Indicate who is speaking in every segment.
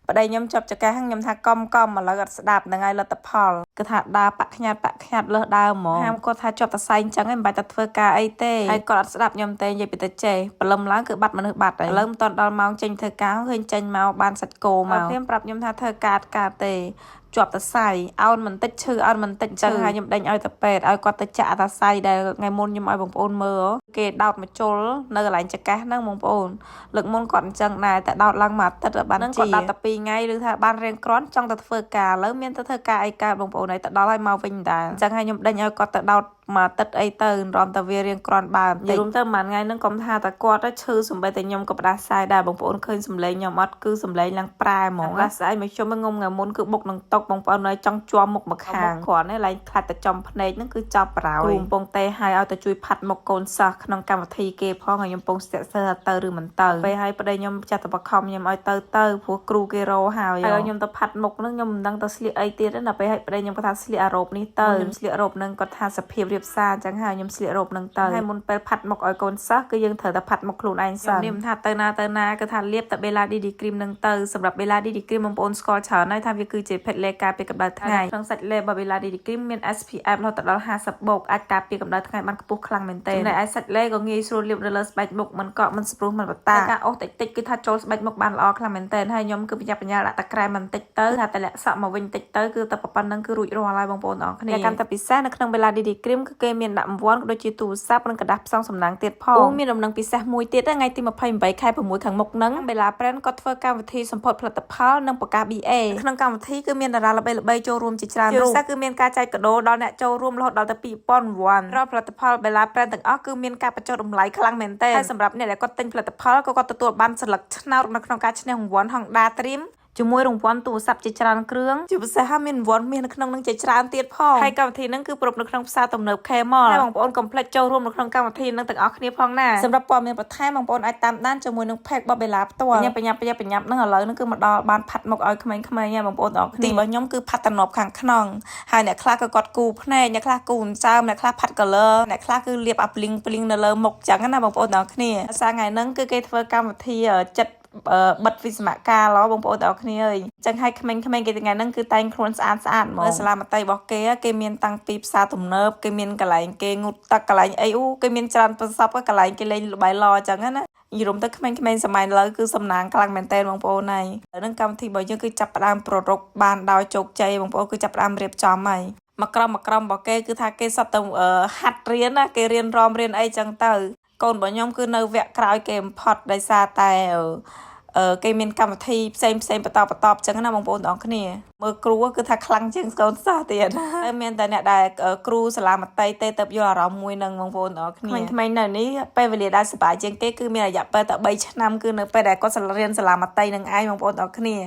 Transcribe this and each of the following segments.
Speaker 1: បដិញខ្ញុំជាប់ចកាខ្ញុំថាកំឥឡូវអត់ស្ដាប់ហ្នឹងហើយលទ្ធផលគឺថាដើរបាក់ខ្ញាត់លើសដើមហ្មងហាមគាត់ថាជាប់តសែងអញ្ចឹងឯងមិនបាច់តែធ្វើការអីទេហើយគាត់អត់ស្ដាប់ខ្ញុំទេនិយាយពីតែចេះព្រលឹមឡើងគឺបាត់មនុស្សបាត់ហើយឥឡូវមិនតន់ដល់ម៉ោងចេញធ្វើការឃើញចេញមកបានសាច់គោមកខ្ញុំប្រាប់ខ្ញុំថាធ្វើការទេជាប់តសៃអោនមិនតិចឈឺអោនមិនតិចចឹងហើយខ្ញុំដេញឲ្យទៅពេទ្យឲ្យគាត់ទៅចាក់តសៃដែលថ្ងៃមុនខ្ញុំឲ្យបងប្អូនមើលគេដោតមកជុលនៅកន្លែងចកាហ្នឹងបងប្អូនលើកមុនគាត់អញ្ចឹងដែរតែដោតឡើងមួយអាទិត្យបានជីគាត់ដោតតែ2ថ្ងៃឬថាបានរៀងគ្រាន់ចង់ទៅធ្វើការឥឡូវមានទៅធ្វើការអីកើតបងប្អូនហើយទៅដល់ហើយមកវិញដែរអញ្ចឹងហើយខ្ញុំដេញឲ្យគាត់ទៅដោតមកអាទិត្យអីទៅរំតែវារៀងគ្រាន់បាននិយាយរួមទៅមួយថ្ងៃហ្នឹងកុំថាតែគាត់ទៅឈឺសំបីតែខ្ញុំក៏ផ្ដាសាយដែរបងប្អូនឃើញសំឡេងខ្ញុំអត់គឺសំឡេងឡើងប្រែហ្មងផ្ដាសាយមកជុំងុំថ្ងៃមុនគឺបុកនឹងតុកបងប្អូននៅចង់ជាប់មុខមកខាងគ្រាន់នេះឡើងខ្លាច់តែចំភ្នែកហ្នឹងគឺចប់ប្រោយគ្រូកំពុងតែឲ្យទៅជួយផាត់មុខកូនសិស្សក្នុងកម្មវិធីគេផងហើយខ្ញុំកំពុងស្ទាក់ស្ទើរទៅឬមិនទៅពេលឲ្យប្តីខ្ញុំចាត់ទៅបខំខ្ញុំឲ្យទៅព្រោះគ្រូគេរោហើយខ្ញុំទៅផាត់មុខហ្នឹងខ្ញុំមិនដឹងទៅស្លៀកអីទៀតណាពេលឲ្យប្តីខ្ញុំគាត់ថាស្លៀករ៉ូបនេះទៅខ្ញុំស្លៀករ៉ូបហ្នឹងគាត់ថាសភាពរៀបសារអញ្ចឹងហើយខ្ញុំស្លៀករ៉ូបហ្នឹងទៅហើយមុនពេលផាត់មុខឲ្យកូនសិស្សគឺយើងត្រូវតែផាត់មុខខ្លួនឯងសិនខ្ញុំថាទៅណាគឺថាលាបតែ Bella DD Cream ហ្នឹងទៅសម្រាប់ Bella DD Cream បងប្អូនស្គាល់ច្រើនហើយថាវាគឺជាភេទលេការពារកម្ដៅថ្ងៃក្នុងសាច់លេរបស់ Bella DD Cream មាន SPF រហូតដល់50បូកអាចការពារកម្ដៅថ្ងៃបានខ្ពស់ខ្លាំងមែនទែនចំណែកឯសាច់លេក៏ងាយស្រួលលាបលើស្បែកមុខមិនកក់មិនស្ព្រុះមិនបតាការអូសតិចគឺថាចូលស្បែកមុខបានល្អខ្លាំងមែនទែនហើយខ្ញុំគឺបញ្ញាដាក់តែក្រែមបន្តិចទៅថាតែលាក់សក់មកវិញតិចទៅគឺតែប៉ុណ្្នឹងគឺរួចរាល់ហើយបងប្អូនអរគ្នាកាន់តែពិសេសនៅក្នុង Bella DD Cream គឺគេមានដាក់អង្វាន់ក៏ដូចជាទូរស័ព្ទនិងกระดาษផ្សងសំណាងទៀតផងមានដំណឹងពិសេសមួយទៀតថ្ងៃទី28ខែ6ខាងមុខហ្នឹង Bella Brand ក៏ធ្វើកម្មវិធីសម្ពោធផលិតផលនិងប្រកាស BA ក្នុងកម្មវិធីគឺមានតារាល្បីៗចូលរួមជាច្រើនរូបពិសេសគឺមានការចែកកាដូដល់អ្នកចូលរួមរហូតដល់ទៅ2000វ៉ាន់រាល់ផលិតផល Bella Brand ទាំងអស់គឺមានការបញ្ចុះតម្លៃខ្លាំងមែនទែនហើយសម្រាប់អ្នកដែលគាត់ទិញផលិតផលក៏គាត់ទទួលបានសិលឹកឆ្នោតនៅក្នុងការឈ្នះរង្វាន់ Honda Dreamជាមួយរង្វាន់ទូរស័ព្ទជាច្រើនគ្រឿងជាពិសេសហើយមានរង្វាន់មាសនៅក្នុងនឹងជាច្រើនទៀតផងហើយកម្មវិធីហ្នឹងគឺប្រពនៅក្នុងផ្សារទំនើប K-Mall ហើយបងប្អូនកុំភ្លេចចូលរួមនៅក្នុងកម្មវិធីហ្នឹងទាំងអស់គ្នាផងណាសម្រាប់ព័ត៌មានបន្ថែមបងប្អូនអាចតាមដានជាមួយនឹង Page របស់ Bella ផ្ទាល់បញ្ញាប់ហ្នឹងឥឡូវហ្នឹងគឺមកដល់បានផាត់មុខឲ្យក្មេងៗហើយបងប្អូនទាំងអស់គ្នាទីរបស់ខ្ញុំគឺផាត់តំណប់ខាងក្នុងហើយអ្នកខ្លះក៏គាត់គូភ្នែកអ្នកខ្លះគូចើមអ្នកខ្លះផាត់ color អ្នកខ្លះគឺលាបអាប់លីងនៅលើមុខចឹងណាបងប្អូនទាំងអស់គ្នាសារថ្ងៃហ្នឹងគឺគេធ្វើកម្មវិធីចិត្តបិទវិស្សមការឡបងប្អូនទាំងអស់គ្នាអើយចឹងឲ្យក្មេងៗគេថ្ងៃហ្នឹងគឺតែងខ្លួនស្អាតហ្មងសាលាមត្តេយ្យរបស់គេមានតាំងពីផ្សារទំនើបគេមានកន្លែងគេងូតទឹកកន្លែងអីគេមានច្រើនប្រសពកន្លែងគេលេងល្បែងឡចឹងណាយល់ទៅក្មេងៗសម័យឥឡូវគឺសំណាងខ្លាំងមែនតើបងប្អូនហើយនឹងកម្មវិធីរបស់យើងគឺចាប់ផ្ដើមប្ររពបានដោយជោគជ័យបងប្អូនគឺចាប់ផ្ដើមរៀបចំហើយមកក្រុមរបស់គេគឺថាគេសតទៅហាត់រៀនណាគេរៀនរំរៀនអីចឹងទៅកូនរបស់ខ្ញុំគឺនៅវគ្គក្រោយគេបំផុតដោយសារតែគេមានកម្មវិធីផ្សេងបន្តចឹងណាបងប្អូនទាំងអស់គ្នាមើលគ្រូគឺថាខ្លាំងជាងកូនសិស្សទៀតតែមានតែអ្នកដែលគ្រូសាលាមត្តេយ្យទៅយល់អារម្មណ៍មួយនឹងបងប្អូនទាំងអស់គ្នាក្មេងៗនៅនេះពេលវេលាដែលសប្បាយជាងគេគឺមានរយៈពេលតែ3ឆ្នាំគឺនៅពេលដែលគាត់រៀនសាលាមត្តេយ្យនឹងឯងបងប្អូនទាំងអស់គ្នា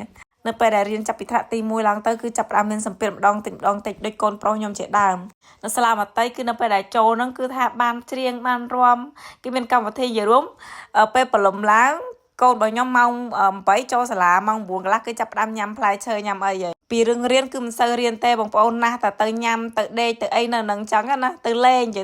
Speaker 1: នៅពេលដែលរៀនចាប់ពីថ្នាក់ទី1ឡើងទៅគឺចាប់ផ្ដើមមានសម្ពាធម្ដងតិចដូចកូនប្រុសខ្ញុំជាដើមនៅសាលាមត្តេយ្យគឺនៅពេលដែលចូលហ្នឹងគឺថាបានច្រៀងបានរាំគេមានកម្មវិធីយរួមពេលព្រលឹមឡើងកូនរបស់ខ្ញុំម៉ោង8ចូលសាលាម៉ោង9កន្លះគឺចាប់ផ្ដើមញ៉ាំផ្លែឈើញ៉ាំអីហើយពីរឿងរៀនគឺមិនសូវរៀនទេបងប្អូនណាស់តែទៅញ៉ាំទៅដេកទៅអីនៅនឹងចឹងណាទៅលេងទៅ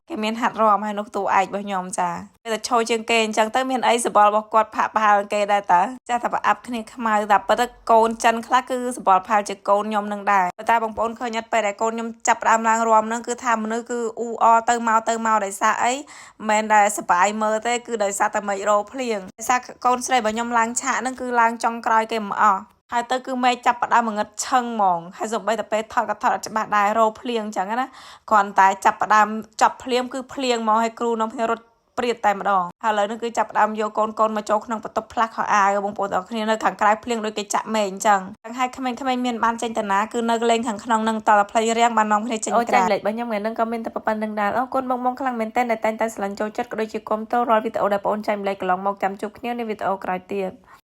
Speaker 1: គេមានហាត់រាំហើយនោះតួឯករបស់ខ្ញុំចាតែឈរជាងគេអញ្ចឹងទៅមានអីសបល់របស់គាត់ផាក់ផាលគេដែរតើចាតែប្រអាប់គ្នាខ្មៅតែប៉ុន្តែកូនចិនខ្លះគឺសបល់ផាលជាកូនខ្ញុំនឹងដែរតែបងប្អូនឃើញអត់ពេលដែលកូនខ្ញុំចាប់ផ្ដើមឡើងរាំហ្នឹងគឺថាមនុស្សគឺអ៊ូអទៅមកដោយសារអីមិនមែនដែលសបាយមើលទេគឺដោយសារតែមិនរោភ្លៀងដោយសារកូនស្រីរបស់ខ្ញុំឡើងឆាកហ្នឹងគឺឡើងចុងក្រោយគេមិនអស់ហើយទៅគឺមេចាប់ផ្ដើមងឹតឆឹងហ្មងហើយសំបីតែពេលថតក៏ថតអត់ច្បាស់ដែររោភ្លៀងអញ្ចឹងណាគ្រាន់តែចាប់ផ្ដើមចាប់ភ្លៀងគឺភ្លៀងហ្មងហើយគ្រូនាំគ្នារត់ព្រាតតែម្ដងហើយឥឡូវនេះគឺចាប់ផ្ដើមយកកូនមកចូលក្នុងបន្ទប់ផ្លាស់ខោអាវបងប្អូនទាំងគ្នានៅខាងក្រៅភ្លៀងដូចគេចាក់មេឃអញ្ចឹងហើយក្មេងៗមានបានចេញតាណាគឺនៅលេងខាងក្នុងនឹងតតែផ្លេចរៀងបាននាំគ្នាចេញក្រៅលេខរបស់ខ្ញុំថ្ងៃហ្នឹងក៏មានតែប៉ុណ្្នឹងដែរអរគុណបងខ្លាំងមែនតើតែងតែស្រឡាញ់ចូលចិត្តក៏ដូចជាគាំទ្ររាល់វីដេអូដែលបងអូនចែកម្លែកកន្លងមកចាំជួបគ្នានៅវីដេអូក្រោយទៀត